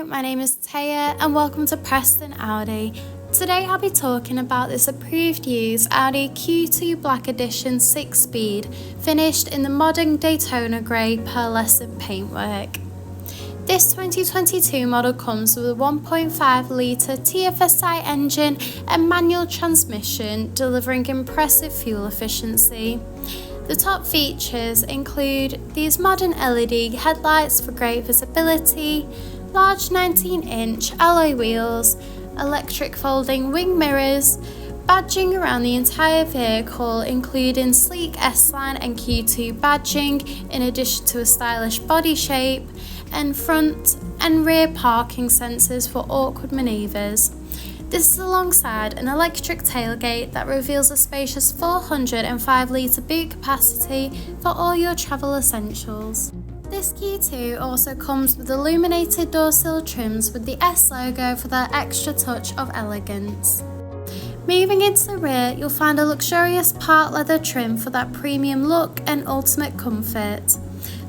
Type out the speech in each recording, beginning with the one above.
my name is Taya and welcome to Preston Audi. Today I'll be talking about this approved use Audi Q2 Black Edition 6-speed, finished in the modern Daytona Grey Pearlescent paintwork. This 2022 model comes with a 1.5 litre TFSI engine and manual transmission, delivering impressive fuel efficiency. The top features include these modern LED headlights for great visibility, large 19-inch alloy wheels, electric folding wing mirrors, badging around the entire vehicle including sleek S-Line and Q2 badging in addition to a stylish body shape, and front and rear parking sensors for awkward manoeuvres. This is alongside an electric tailgate that reveals a spacious 405 litre boot capacity for all your travel essentials. This Q2 also comes with illuminated door sill trims with the S logo for that extra touch of elegance. Moving into the rear, you'll find a luxurious part leather trim for that premium look and ultimate comfort.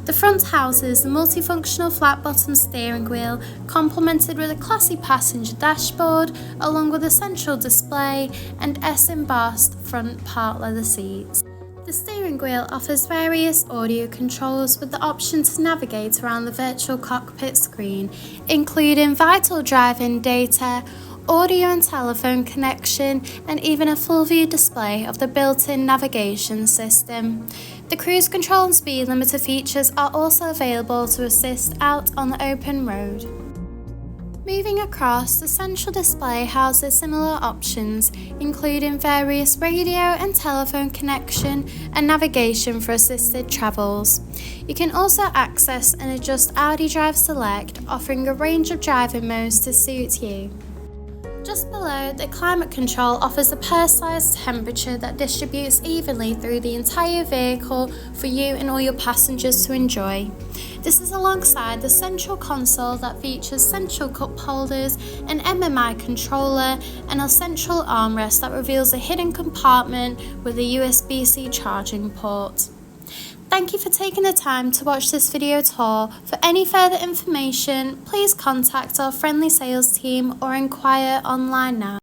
The front houses the multifunctional flat-bottom steering wheel, complemented with a classy passenger dashboard, along with a central display and S-embossed front part leather seats. The steering wheel offers various audio controls with the option to navigate around the virtual cockpit screen, including vital driving data, audio and telephone connection, and even a full view display of the built-in navigation system. The cruise control and speed limiter features are also available to assist out on the open road. Moving across, the central display houses similar options, including various radio and telephone connection and navigation for assisted travels. You can also access and adjust Audi Drive Select, offering a range of driving modes to suit you. Just below, the climate control offers a personalised temperature that distributes evenly through the entire vehicle for you and all your passengers to enjoy. This is alongside the central console that features central cup holders, an MMI controller, and a central armrest that reveals a hidden compartment with a USB-C charging port. Thank you for taking the time to watch this video tour. For any further information, please contact our friendly sales team or inquire online now.